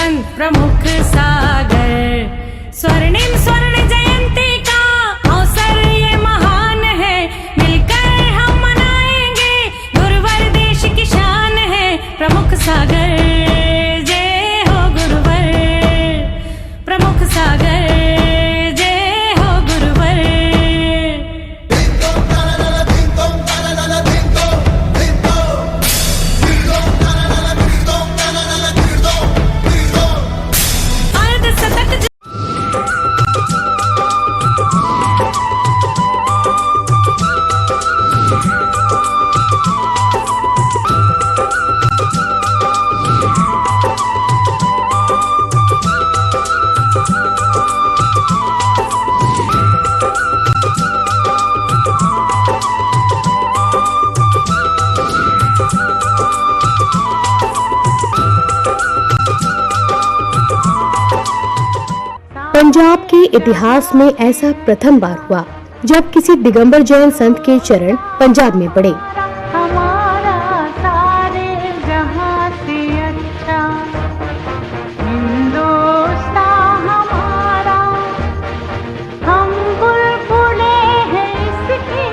संत प्रमुख सागर। स्वर्णिम स्वर्ण जयंती का अवसर ये महान है, मिलकर हम मनाएंगे गुरुवर देश की शान है। प्रमुख सागर जय हो गुरुवर, प्रमुख सागर जय हो गुरुवर। अर्धशतक पंजाब के इतिहास में ऐसा प्रथम बार हुआ जब किसी दिगंबर जैन संत के चरण पंजाब में पड़े। हमारा सारे जहां से अच्छा हिंदुस्तान हमारा, हम बुलबुले हैं इसकी,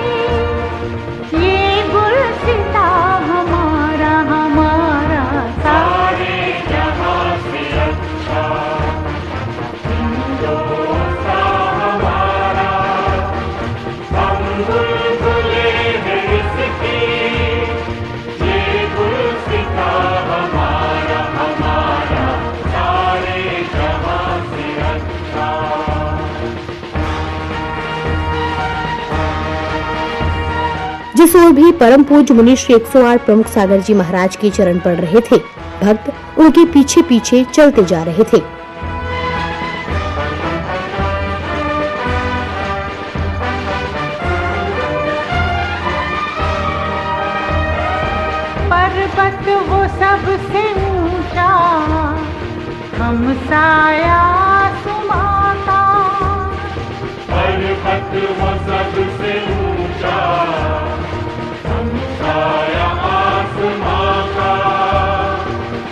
ये गुलसिता हमारा, हमारा सारे जहां से अच्छा हिंदुस्तान हमारा, हम बुलबुले हैं इसकी, ये गुलसिता हमारा, हमारा सारे जहां से अच्छा। जिस ओर भी परम पूज्य मुनि श्री 108 प्रमुख सागर जी महाराज के चरण पड़ रहे थे, भक्त उनके पीछे पीछे चलते जा रहे थे। पर्वत वो सबसे ऊंचा, हम साया आसमां का, पर्वत वो सबसे ऊंचा, हम साया आसमां का,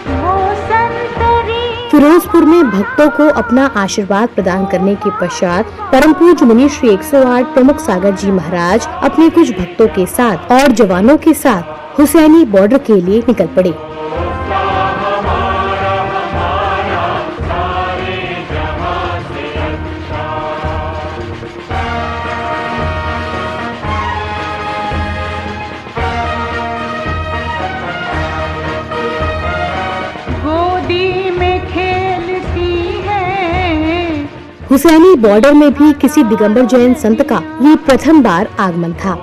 वो संतरी। फिरोजपुर में भक्तों को अपना आशीर्वाद प्रदान करने के पश्चात परम पूज्य मुनि श्री 108 प्रमुख सागर जी महाराज अपने कुछ भक्तों के साथ और जवानों के साथ हुसैनी बॉर्डर के लिए निकल पड़े। गोदी में खेलती है, हुसैनी बॉर्डर में भी किसी दिगंबर जैन संत का ये प्रथम बार आगमन था।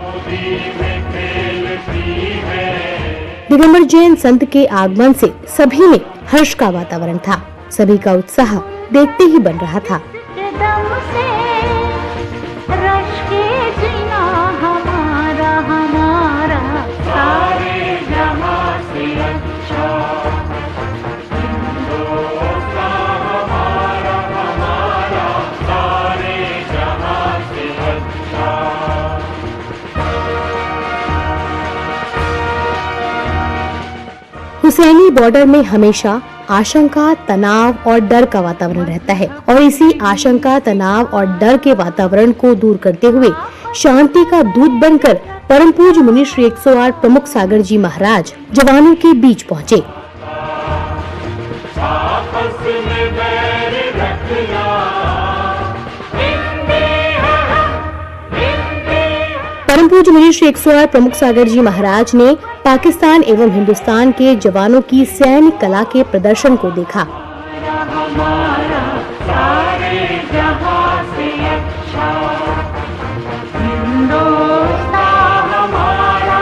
दिगंबर जैन संत के आगमन से सभी में हर्ष का वातावरण था, सभी का उत्साह देखते ही बन रहा था। दम से रश के जीना हमारा, हमारा सारे जहां से अच्छा हिंदुस्तान हमारा, हमारा सारे जहां से अच्छा। हुसैनी बॉर्डर में हमेशा आशंका, तनाव और डर का वातावरण रहता है और इसी आशंका, तनाव और डर के वातावरण को दूर करते हुए शांति का दूत बनकर परम पूज्य मुनि श्री 108 प्रमुख सागर जी महाराज जवानों के बीच पहुँचे। परम पूज्य मुनि श्री 108 प्रमुख सागर जी महाराज ने पाकिस्तान एवं हिंदुस्तान के जवानों की सैन्य कला के प्रदर्शन को देखा। हमारा सारे जहां से अच्छा हिंदुस्तान हमारा।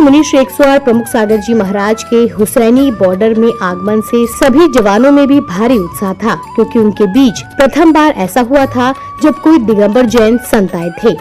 मुनि श्री 108 प्रमुख सागर जी महाराज के हुसैनी बॉर्डर में आगमन से सभी जवानों में भी भारी उत्साह था, क्योंकि उनके बीच प्रथम बार ऐसा हुआ था जब कोई दिगंबर जैन संत आए थे।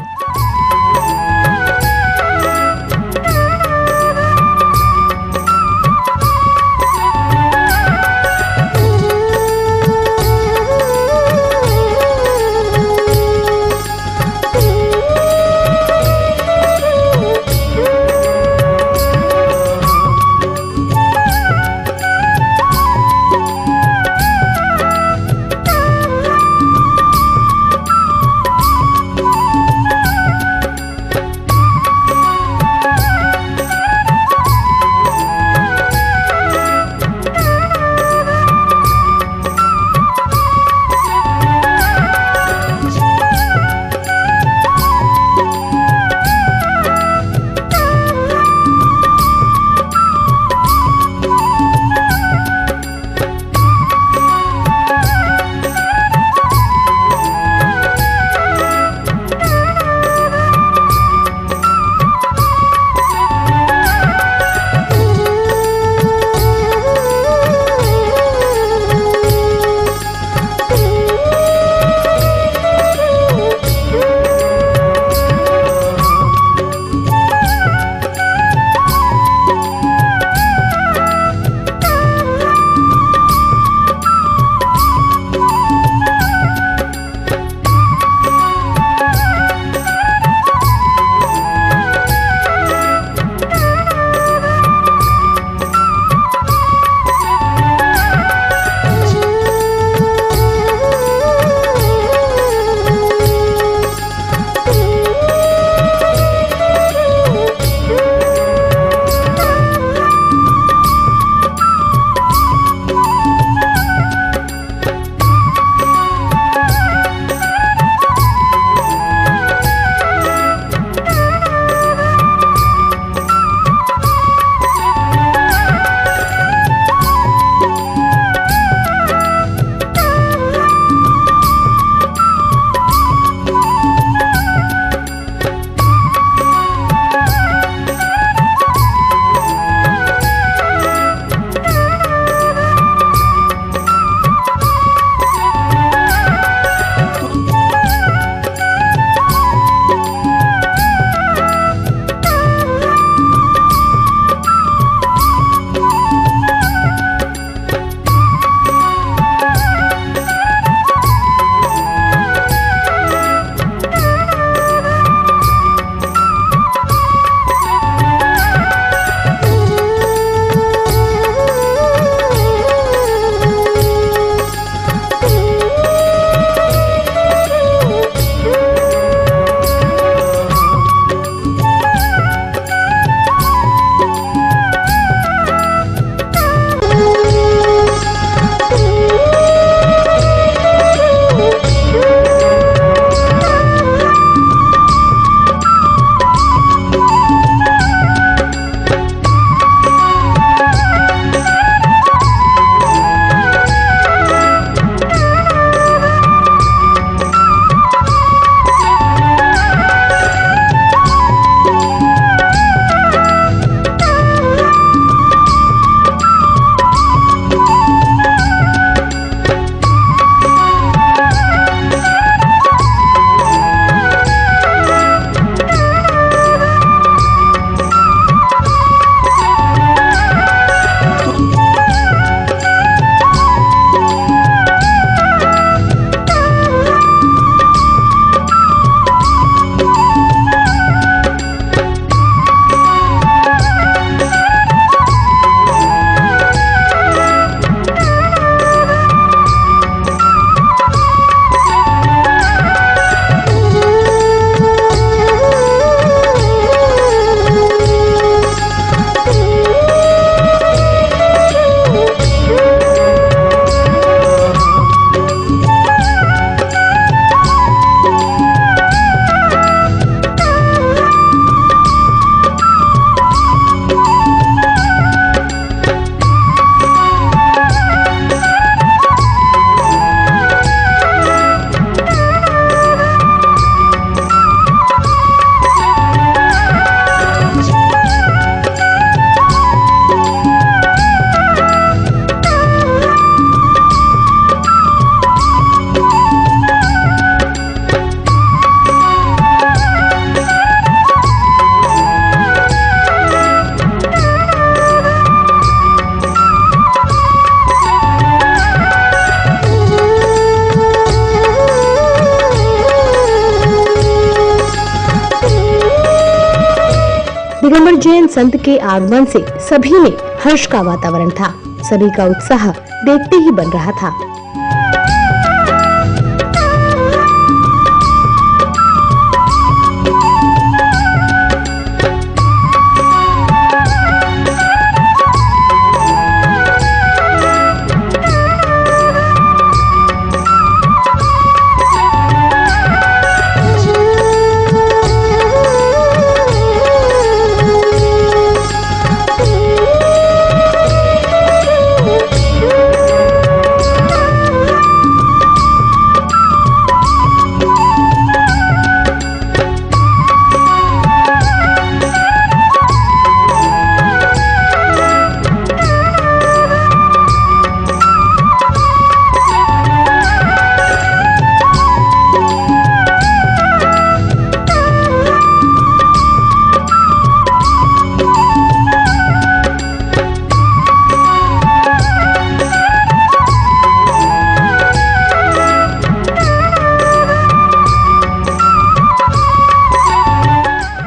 दिगंबर जैन संत के आगमन से सभी में हर्ष का वातावरण था। सभी का उत्साह देखते ही बन रहा था।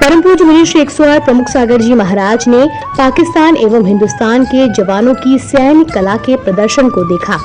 परम पूज्य मुनि श्री 108 प्रमुख सागर जी महाराज ने पाकिस्तान एवं हिंदुस्तान के जवानों की सैन्य कला के प्रदर्शन को देखा।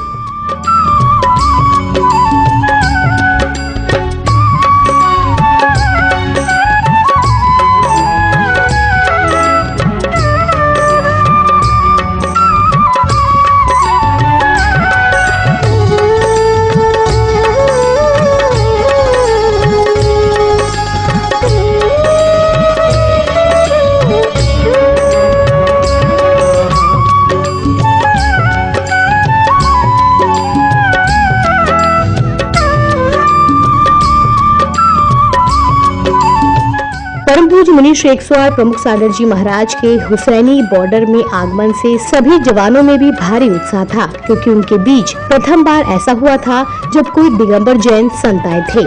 परम पूज्य मुनि श्री 108 प्रमुख सागर जी महाराज के हुसैनी बॉर्डर में आगमन से सभी जवानों में भी भारी उत्साह था, क्योंकि उनके बीच प्रथम बार ऐसा हुआ था जब कोई दिगंबर जैन संत आए थे।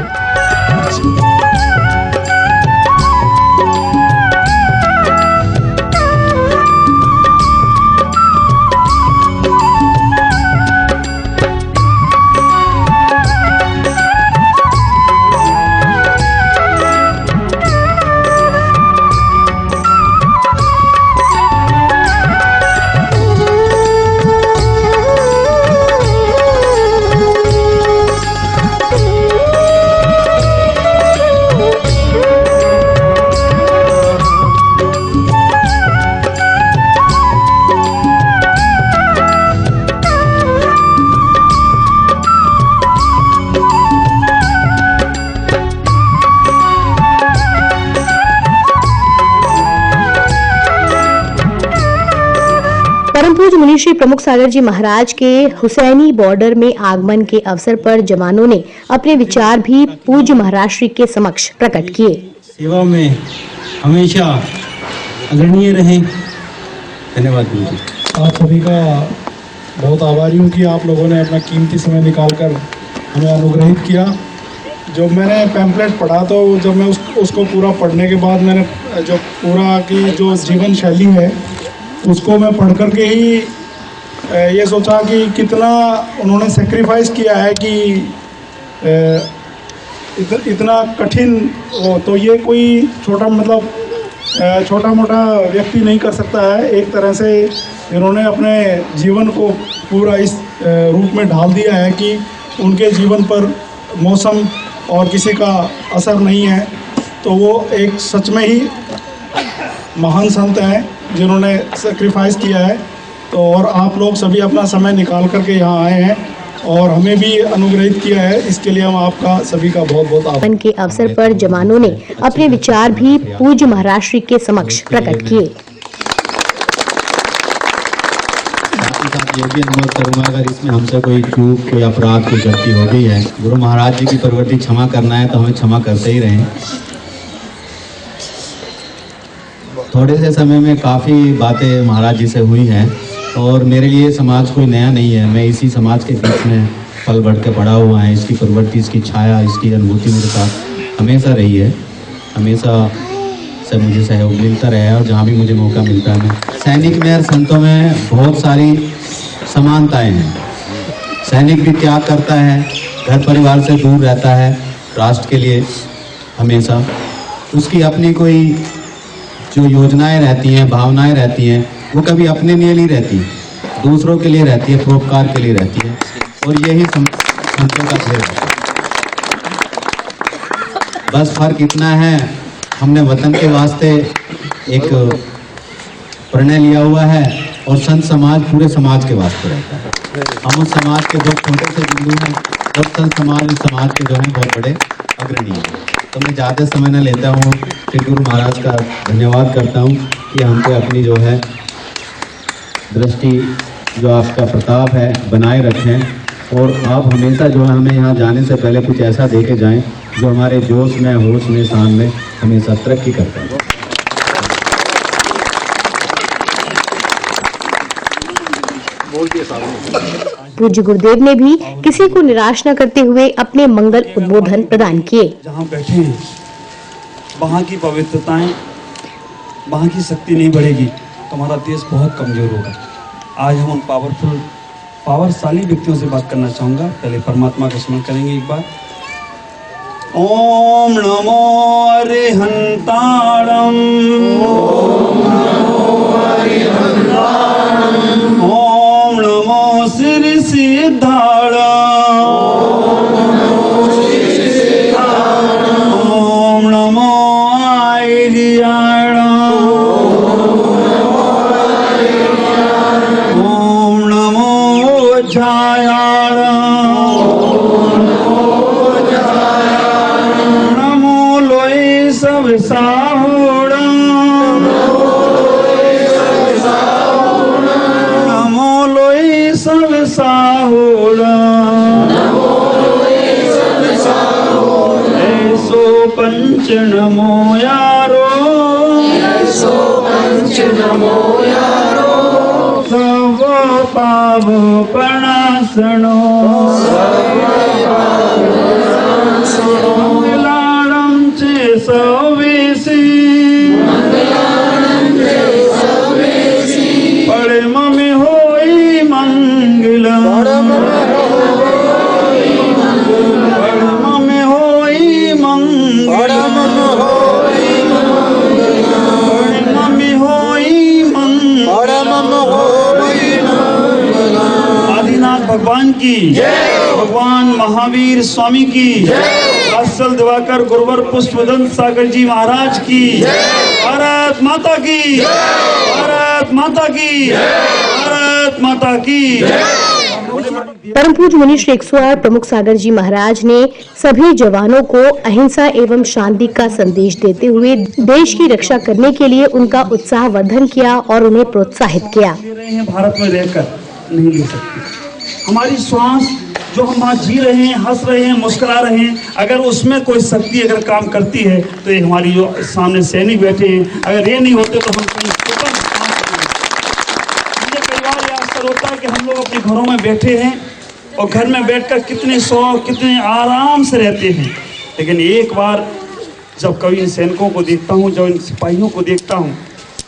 परम पूज्य मुनि श्री प्रमुख सागर जी महाराज के हुसैनी बॉर्डर में आगमन के अवसर पर जवानों ने अपने विचार भी पूज्य महाराज श्री के समक्ष प्रकट किए। सेवा में हमेशा अग्रणीय रहें। धन्यवाद गुरु जी। आप सभी का बहुत आभारी हूँ कि आप लोगों ने अपना कीमती समय निकालकर हमें अनुग्रहित किया। जब मैंने पैम्पलेट पढ़ा तो जब मैं उसको पूरा पढ़ने के बाद मैंने जो पूरा की जो जीवन शैली है उसको मैं पढ़ कर के ही ये सोचा कि कितना उन्होंने सेक्रीफाइस किया है कि इतना कठिन तो ये कोई छोटा मोटा व्यक्ति नहीं कर सकता है। एक तरह से इन्होंने अपने जीवन को पूरा इस रूप में ढाल दिया है कि उनके जीवन पर मौसम और किसी का असर नहीं है। तो वो एक सच में ही महान संत हैं जिन्होंने सेक्रीफाइस किया है। तो और आप लोग सभी अपना समय निकाल करके यहाँ आए हैं और हमें भी अनुग्रहित किया है, इसके लिए हम आपका सभी का बहुत बहुत आभार। के अवसर पर जवानों ने अपने विचार भी पूज्य महाराज श्री के समक्ष प्रकट किए। ये भी अनुभव करूंगा अगर इसमें हमसे कोई चूक, कोई अपराध, कोई गलती हो गई है, गुरु महाराज जी की प्रवृत्ति क्षमा करना है तो हमें क्षमा करते ही रहें। थोड़े से समय में काफ़ी बातें महाराज जी से हुई हैं और मेरे लिए समाज कोई नया नहीं है। मैं इसी समाज के बीच में पल बढ़ के पड़ा हुआ है। इसकी प्रवृत्ति, इसकी छाया, इसकी अनुभूति मेरे साथ हमेशा रही है। हमेशा से मुझे सहयोग मिलता रहा है और जहाँ भी मुझे मौका मिलता है। सैनिक में और संतों में बहुत सारी समानताएं हैं। सैनिक भी त्याग करता है, घर परिवार से दूर रहता है राष्ट्र के लिए हमेशा। उसकी अपनी कोई जो योजनाएं रहती हैं, भावनाएं रहती हैं, वो कभी अपने लिए नहीं रहती, दूसरों के लिए रहती है, परोपकार के लिए रहती है। और यही संतों का ध्येय है। बस फर्क इतना है, हमने वतन के वास्ते एक प्रणय लिया हुआ है और संत समाज पूरे समाज के वास्ते रहता है। हम उस समाज के जो छोटे से बिंदु हैं और संत समाज उस समाज के जो हैं बहुत बड़े अग्रणी हैं। तो मैं ज़्यादा समय न लेता हूँ, श्री गुरु महाराज का धन्यवाद करता हूँ कि हम पे अपनी जो है दृष्टि, जो आपका प्रताप है, बनाए रखें। और आप हमेशा जो है हमें यहाँ जाने से पहले कुछ ऐसा दे के जाएँ जो हमारे जोश में, होश में, शान में हमेशा तरक्की करता है। पूज्य गुरुदेव ने भी किसी को निराश न करते हुए अपने मंगल उद्बोधन प्रदान किए। जहाँ बैठे हैं वहाँ की पवित्रताएं, वहाँ की शक्ति नहीं बढ़ेगी तो हमारा देश बहुत कमजोर होगा। आज हम उन पावरशाली व्यक्तियों से बात करना चाहूँगा। पहले परमात्मा का स्मरण करेंगे एक बार। ओम नमो अरिहंताणम, ओम नमो श्री सिद्धाणम, ओम नमो आर्याणम, ओम नमो छायाणम, नमो लोई सब साहुणम, नमो लोई सब साहुणम, ऐसो पंच नमो यारो, सब पाप प्रणाशनो, मंगलाणं चे सवेसी, परम में होई मंगलम, परम में होई मंगलम, परम में होई मंगलम। आदिनाथ भगवान की, भगवान महावीर स्वामी की, असल दिवाकर गुरुवर पुष्पदंत सागर जी महाराज की, भारत माता की, भारत माता की, भारत माता की। परम पूज्य मुनि श्री 108 प्रमुख सागर जी महाराज ने सभी जवानों को अहिंसा एवं शांति का संदेश देते हुए देश की रक्षा करने के लिए उनका उत्साह वर्धन किया और उन्हें प्रोत्साहित किया। ले रहे हैं भारत में रहकर नहीं ले सकते। हमारी श्वास जो हम वहाँ जी रहे हैं, हंस रहे हैं, मुस्कुरा रहे हैं, अगर उसमें कोई शक्ति अगर काम करती है तो ये हमारी जो सामने सैनिक बैठे हैं, अगर ये नहीं होते तो हम कहीं मुझे कई बार ये अवसर होता है कि हम लोग अपने घरों में बैठे हैं और घर में बैठकर कितने शौक, कितने आराम से रहते हैं, लेकिन एक बार जब कभी इन सैनिकों को देखता हूँ, जब इन सिपाहियों को देखता हूँ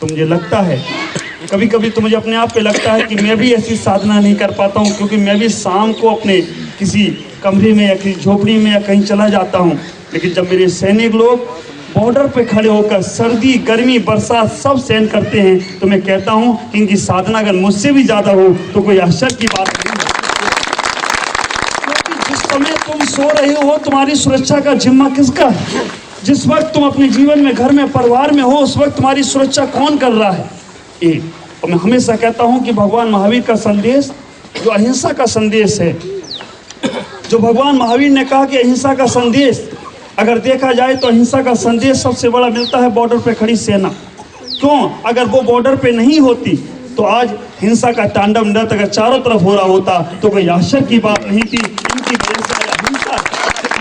तो मुझे लगता है, कभी कभी तो मुझे अपने आप पे लगता है कि मैं भी ऐसी साधना नहीं कर पाता हूँ, क्योंकि मैं भी शाम को अपने किसी कमरे में या किसी झोपड़ी में या कहीं चला जाता हूँ, लेकिन जब मेरे सैनिक लोग बॉर्डर पे खड़े होकर सर्दी, गर्मी, बरसात सब सहन करते हैं तो मैं कहता हूँ कि इनकी साधना अगर मुझसे भी ज़्यादा हो तो कोई आश्चर्य की बात नहीं है। क्योंकि जिस समय तुम सो रहे हो तुम्हारी सुरक्षा का जिम्मा किसका है? जिस वक्त तुम अपने जीवन में, घर में, परिवार में हो, उस वक्त तुम्हारी सुरक्षा कौन कर रहा है? और मैं हमेशा कहता हूं कि भगवान महावीर का संदेश जो अहिंसा का संदेश है, जो भगवान महावीर ने कहा कि अहिंसा का संदेश अगर देखा जाए तो अहिंसा का संदेश सबसे बड़ा मिलता है बॉर्डर पे खड़ी सेना। क्यों? अगर वो बॉर्डर पे नहीं होती तो आज हिंसा का तांडव नृत्य अगर चारों तरफ हो रहा होता तो कोई आश्चर्य की बात नहीं थी। इनकी वजह से अहिंसा,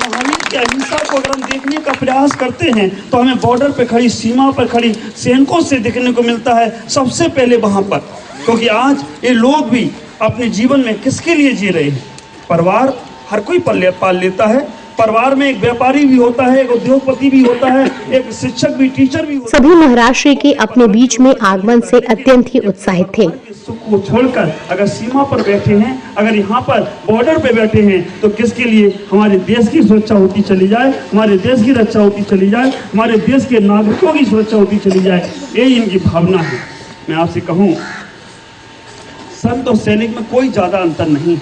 महावीर की अहिंसा को अगर हम देखने का प्रयास करते हैं तो हमें बॉर्डर पे खड़ी, सीमा पर खड़ी सैनिकों से देखने को मिलता है सबसे पहले वहाँ पर। क्योंकि आज ये लोग भी अपने जीवन में किसके लिए जी रहे हैं? परिवार हर कोई पाल लेता है, परिवार में एक व्यापारी भी होता है, एक उद्योगपति भी होता है, एक शिक्षक भी, टीचर भी होता है। सभी महाराज श्री के अपने बीच में आगमन से अत्यंत ही उत्साहित थे। सुख को छोड़कर अगर सीमा पर बैठे हैं, अगर यहाँ पर बॉर्डर पे बैठे हैं, तो किसके लिए? हमारे देश की सुरक्षा होती चली जाए, हमारे देश की रक्षा होती चली जाए, हमारे देश के नागरिकों की सुरक्षा होती चली जाए, यही इनकी भावना है। मैं आपसे कहूँ, संत और सैनिक में कोई ज्यादा अंतर नहीं।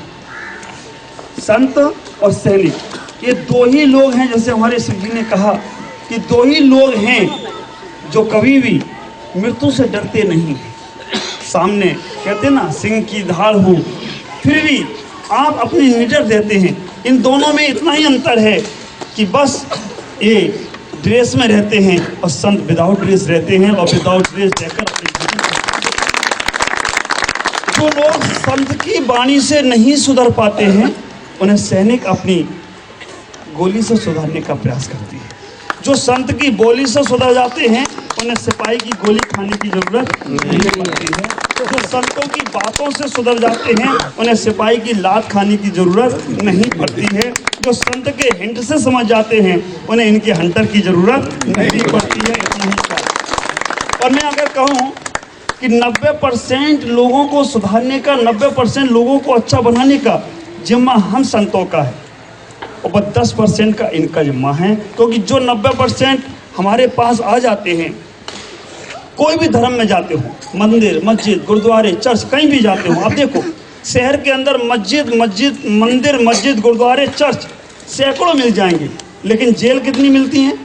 संत और सैनिक ये दो ही लोग हैं, जैसे हमारे शिव जी ने कहा कि दो ही लोग हैं जो कभी भी मृत्यु से डरते नहीं। सामने कहते ना सिंह की धार हो, फिर भी आप अपने निडर रहते हैं। इन दोनों में इतना ही अंतर है कि बस ये ड्रेस में रहते हैं और संत विदाउट ड्रेस रहते हैं, और विदाउट ड्रेस रहकर अपने जो लोग संत की वाणी से नहीं सुधर पाते हैं, उन्हें सैनिक अपनी गोली से सुधारने का प्रयास करती है। जो संत की बोली से सुधर जाते हैं, उन्हें सिपाही की गोली खाने की जरूरत नहीं पड़ती है। जो संतों की बातों से सुधर जाते हैं, उन्हें सिपाही की लात खाने की जरूरत नहीं पड़ती है। जो संत के हिंट से समझ जाते हैं, उन्हें इनके हंटर की जरूरत नहीं पड़ती है। इतना ही। और मैं अगर कहूँ कि 90% लोगों को सुधारने का, 90% लोगों को अच्छा बनाने का जिम्मा हम संतों का है, और बस 10% का इनका जिम्मा है। क्योंकि जो 90% हमारे पास आ जाते हैं, कोई भी धर्म में जाते हो, मंदिर, मस्जिद, गुरुद्वारे, चर्च, कहीं भी जाते हो, आप देखो शहर के अंदर मंदिर, मस्जिद, गुरुद्वारे, चर्च सैकड़ों मिल जाएंगे, लेकिन जेल कितनी मिलती हैं?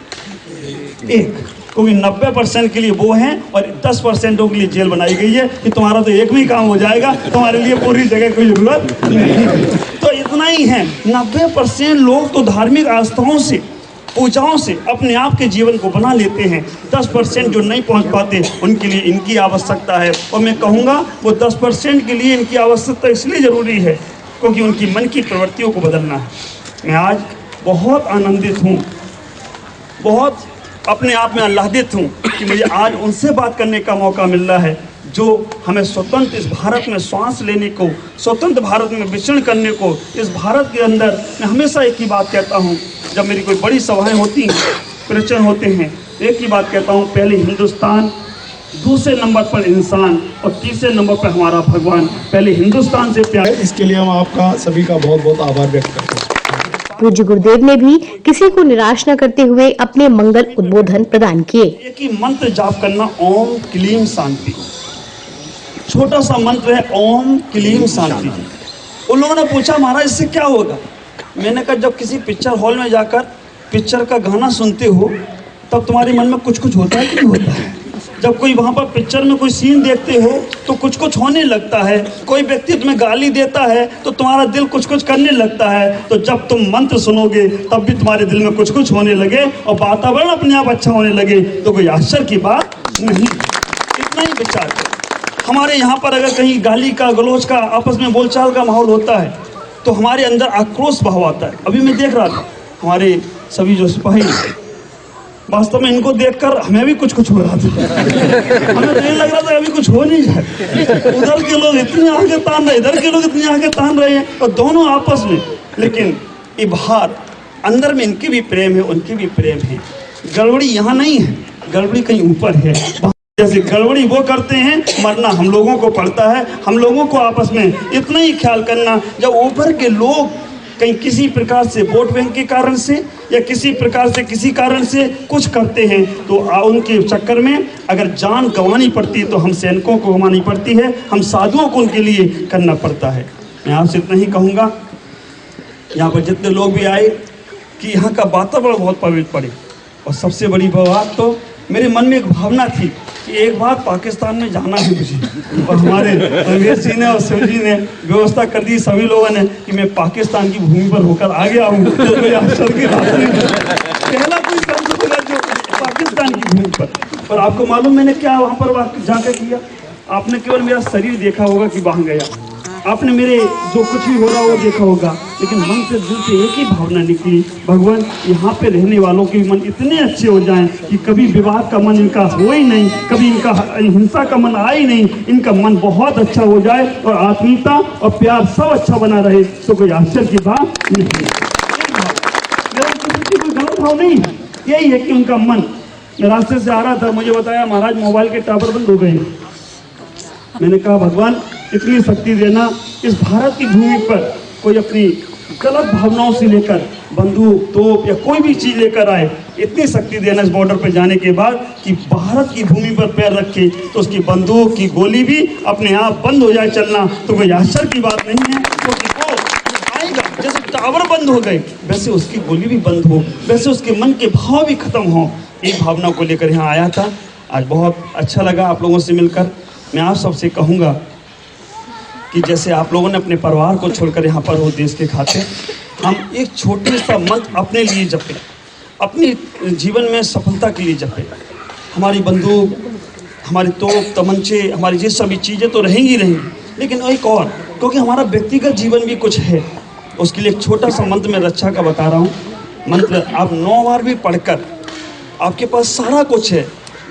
एक। क्योंकि 90% के लिए वो हैं और 10% के लिए जेल बनाई गई है कि तुम्हारा तो एक में ही काम हो जाएगा, तुम्हारे लिए पूरी जगह कोई जरूरत नहीं। तो इतना ही है। 90% लोग तो धार्मिक आस्थाओं से, पूजाओं से अपने आप के जीवन को बना लेते हैं। 10% जो नहीं पहुंच पाते, उनके लिए इनकी आवश्यकता है। और मैं कहूँगा वो 10% के लिए इनकी आवश्यकता इसलिए ज़रूरी है क्योंकि उनकी मन की प्रवृत्तियों को बदलना है। मैं आज बहुत आनंदित हूँ, बहुत अपने आप में आह्लादित हूँ कि मुझे आज उनसे बात करने का मौका मिल रहा है जो हमें स्वतंत्र इस भारत में श्वास लेने को, स्वतंत्र भारत में विचरण करने को, इस भारत के अंदर मैं हमेशा एक ही बात कहता हूँ, जब मेरी कोई बड़ी सभाएं होती हैं, प्रवचन होते हैं, एक ही बात कहता हूँ, पहले हिंदुस्तान, दूसरे नंबर पर इंसान और तीसरे नंबर पर हमारा भगवान। पहले हिंदुस्तान से प्यार। इसके लिए हम आपका सभी का बहुत बहुत आभार व्यक्त करते हैं। पूज्य गुरुदेव ने भी किसी को निराश न करते हुए अपने मंगल उद्बोधन प्रदान किए। एक ही मंत्र जाप करना, ओम क्लीम शांति। छोटा सा मंत्र है, ओम क्लीम शांति। उन लोगों ने पूछा महाराज इससे क्या होगा? मैंने कहा जब किसी पिक्चर हॉल में जाकर पिक्चर का गाना सुनते हो, तब तुम्हारे मन में कुछ कुछ होता है कि नहीं होता है? जब कोई वहाँ पर पिक्चर में कोई सीन देखते हो तो कुछ कुछ होने लगता है। कोई व्यक्ति तुम्हें गाली देता है तो तुम्हारा दिल कुछ कुछ करने लगता है। तो जब तुम मंत्र सुनोगे तब भी तुम्हारे दिल में कुछ कुछ होने लगे और वातावरण अपने आप अच्छा होने लगे, तो कोई आश्चर्य की बात नहीं। इतना ही विचार करो। हमारे यहाँ पर अगर कहीं गाली का, गलौज का, आपस में बोलचाल का माहौल होता है तो हमारे अंदर आक्रोश भाव आता है। अभी मैं देख रहा था हमारे सभी जो सिपाही, वास्तव में इनको देखकर हमें भी कुछ कुछ हो रहा था। हमें तो ये लग रहा था अभी कुछ हो नहीं जाए। उधर के लोग इतने आगे तान रहे, इधर के लोग इतने आगे तान रहे हैं, और दोनों आपस में। लेकिन ये बाहर अंदर में इनके भी प्रेम है, उनके भी प्रेम है। गड़बड़ी यहाँ नहीं है, गड़बड़ी कहीं ऊपर है। जैसे गड़बड़ी वो करते हैं, मरना हम लोगों को पड़ता है। हम लोगों को आपस में इतना ही ख्याल करना, जब ऊपर के लोग कहीं किसी प्रकार से वोट बैंक के कारण से या किसी प्रकार से किसी कारण से कुछ करते हैं, तो उनके चक्कर में अगर जान गंवानी पड़ती है तो हम सैनिकों को गंवानी पड़ती है, हम साधुओं को उनके लिए करना पड़ता है। मैं आपसे इतना ही कहूँगा, यहाँ पर जितने लोग भी आए, कि यहाँ का वातावरण बहुत पवित्र पड़े। और सबसे बड़ी बात तो मेरे मन में एक भावना थी कि एक बार पाकिस्तान में जाना है मुझे, और हमारे रमेश जी ने और शिव जी ने व्यवस्था कर दी, सभी लोगों ने, कि मैं पाकिस्तान की भूमि पर होकर आ गया हूँ। तो कोई आश्चर्य की बात नहीं, पहला कोई संत होगा जो पाकिस्तान की भूमि पर। और आपको मालूम मैंने क्या वहाँ पर जाकर किया? आपने केवल मेरा शरीर देखा होगा कि वहाँ गया, आपने मेरे जो कुछ भी हो रहा वो देखा होगा, लेकिन मन से, दिल से एक ही भावना निकली, भगवान यहाँ पे रहने वालों के मन इतने अच्छे हो जाएं कि कभी विवाद का मन इनका हो ही नहीं, कभी इनका हिंसा का मन आए ही नहीं, इनका मन बहुत अच्छा हो जाए और आत्मीयता और प्यार सब अच्छा बना रहे, तो कोई आश्चर्य की बात नहीं। भाव नहीं है, यही है कि उनका मन। मैं रास्ते से आ रहा था, मुझे बताया महाराज मोबाइल के टावर बंद हो गए। मैंने कहा भगवान इतनी शक्ति देना, इस भारत की भूमि पर कोई अपनी गलत भावनाओं से लेकर बंदूक, तोप या कोई भी चीज लेकर आए, इतनी शक्ति देना इस बॉर्डर पर जाने के बाद कि भारत की भूमि पर पैर रखे तो उसकी बंदूक की गोली भी अपने आप बंद हो जाए चलना, तो कोई आश्चर्य की बात नहीं है। क्योंकि वो आएगा, जैसे टावर बंद हो गए वैसे उसकी गोली भी बंद हो, वैसे उसके मन के भाव भी खत्म हो। एक भावना को लेकर यहाँ आया था। आज बहुत अच्छा लगा आप लोगों से मिलकर। मैं आप सबसे कहूँगा कि जैसे आप लोगों ने अपने परिवार को छोड़कर यहाँ पर हो देश के खातिर, हम एक छोटे सा मंत्र अपने लिए जपें, अपनी जीवन में सफलता के लिए जपें। हमारी बंदूक, हमारी तोप, तमंचे, हमारी ये सभी चीज़ें तो रहेंगी, लेकिन एक और, क्योंकि हमारा व्यक्तिगत जीवन भी कुछ है, उसके लिए एक छोटा सा मंत्र मैं रक्षा का बता रहा हूँ। मंत्र आप 9 बार भी पढ़कर, आपके पास सारा कुछ है,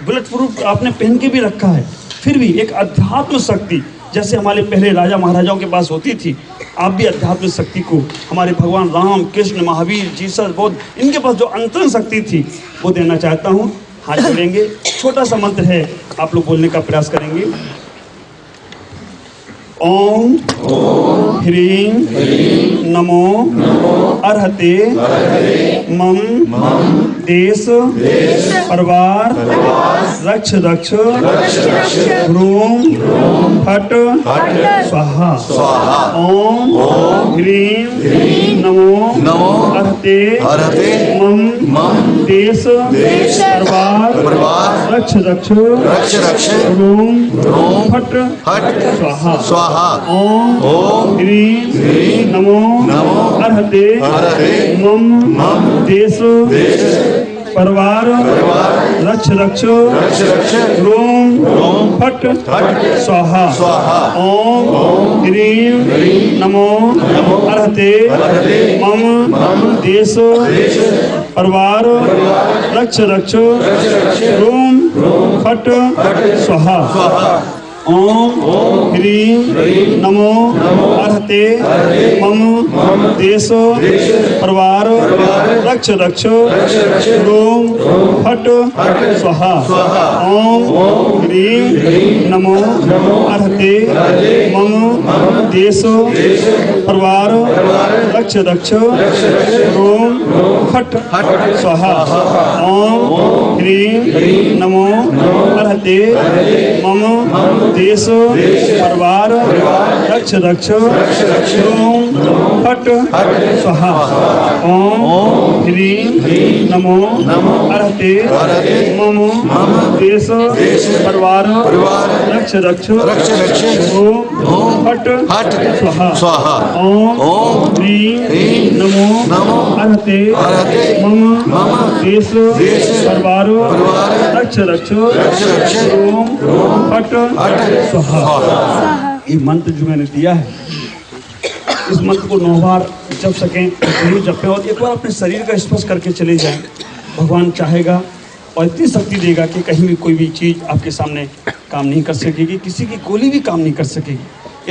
बुलेट प्रूफ आपने पहन के भी रखा है, फिर भी एक अध्यात्म शक्ति जैसे हमारे पहले राजा महाराजाओं के पास होती थी, आप भी अध्यात्म शक्ति को, हमारे भगवान राम, कृष्ण, महावीर, जीसस, बौद्ध, इनके पास जो अंतरंग शक्ति थी वो देना चाहता हूँ। हाथ जोड़ेंगे, छोटा सा मंत्र है, आप लोग बोलने का प्रयास करेंगे। ओम ह्रीं नमो अर्हते मम देश परिवार रक्ष ह्रूं फट स्वाहा। ओम ह्रीं नमो अर्हते मम देश परिवार रक्ष ह्रूं फट स्वाहा। ओम ह्रीं नमो अर्हते मम देश परिवार रक्ष ह्रूं फट स्वाहा। ओम ह्रीं नमो अर्हते मम देश परिवार रक्ष ह्रूं फट स्वाहा। ओम ह्रीं नमो अर्हते मम देश परिवार रक्ष ह्रूं फट स्वाहा। ओम ह्रीं नमो अर्हते मम देश परिवार रक्ष ह्रूं फट स्वाहा। ओम ह्रीं नमो अर्हते मम देश परिवार रक्ष ह्रूं फट स्वाहा। ओम ह्रीं नमो अर्हते मम देश परिवार रक्ष ह्रूं फट स्वाहा। ओम ह्रीं नमो अर्हते मम देश परिवार रक्ष ह्रूं फट स्वाहा। ये मंत्र जो मैंने दिया है, इस मंत्र को 9 बार जप सकें जरूर जपें, और एक बार अपने शरीर का स्पर्श करके चले जाएं। भगवान चाहेगा और इतनी शक्ति देगा कि कहीं भी कोई भी चीज़ आपके सामने काम नहीं कर सकेगी, किसी की गोली भी काम नहीं कर सकेगी।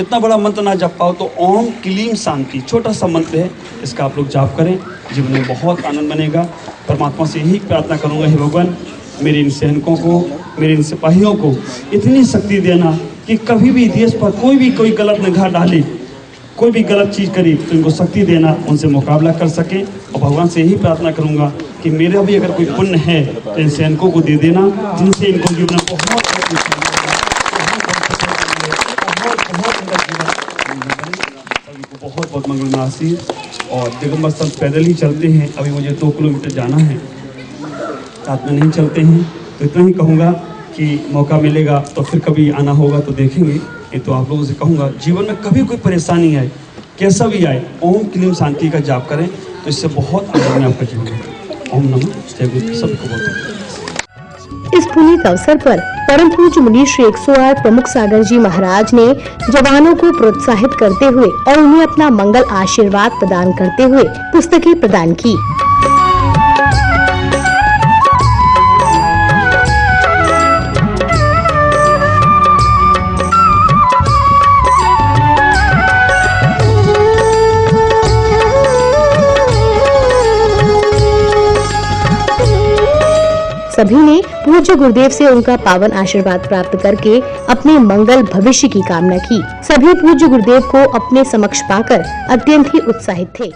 इतना बड़ा मंत्र ना जप पाओ तो ओम क्लीम शांति, छोटा सा मंत्र है, इसका आप लोग जाप करें, जीवन में बहुत आनंद बनेगा। परमात्मा से यही प्रार्थना करूँगा, हे भगवान मेरे इन सैनिकों को, मेरे इन सिपाहियों को इतनी शक्ति देना कि कभी भी देश पर कोई गलत निगाह डाले, कोई भी गलत चीज़ करी तो इनको शक्ति देना, उनसे मुकाबला कर सकें। और भगवान से यही प्रार्थना करूंगा कि मेरा भी अगर कोई पुण्य है तो इन सैनिकों को दे देना, जिनसे इनको जीवन में बहुत बहुत मंगल आशीष। और दिगंबर संत पैदल ही चलते हैं, अभी मुझे 2 किलोमीटर जाना है, साथ में नहीं चलते हैं, तो इतना ही कहूँगा कि मौका मिलेगा तो फिर कभी आना होगा तो देखेंगे। ये तो आप लोगों से कहूँगा, जीवन में कभी कोई परेशानी आए, कैसा भी आए, ओम क्लीम शांति का जाप करें तो इससे बहुत आनंद में आपका जीवन है। ओम नमः जय गुरु, सबको बहुत। इस पुनीत अवसर पर परम पूज्य मुनि श्री 108 प्रमुख सागर जी महाराज ने जवानों को प्रोत्साहित करते हुए और उन्हें अपना मंगल आशीर्वाद प्रदान करते हुए पुस्तकें प्रदान की। सभी ने पूज्य गुरुदेव से उनका पावन आशीर्वाद प्राप्त करके अपने मंगल भविष्य की कामना की। सभी पूज्य गुरुदेव को अपने समक्ष पाकर अत्यंत ही उत्साहित थे।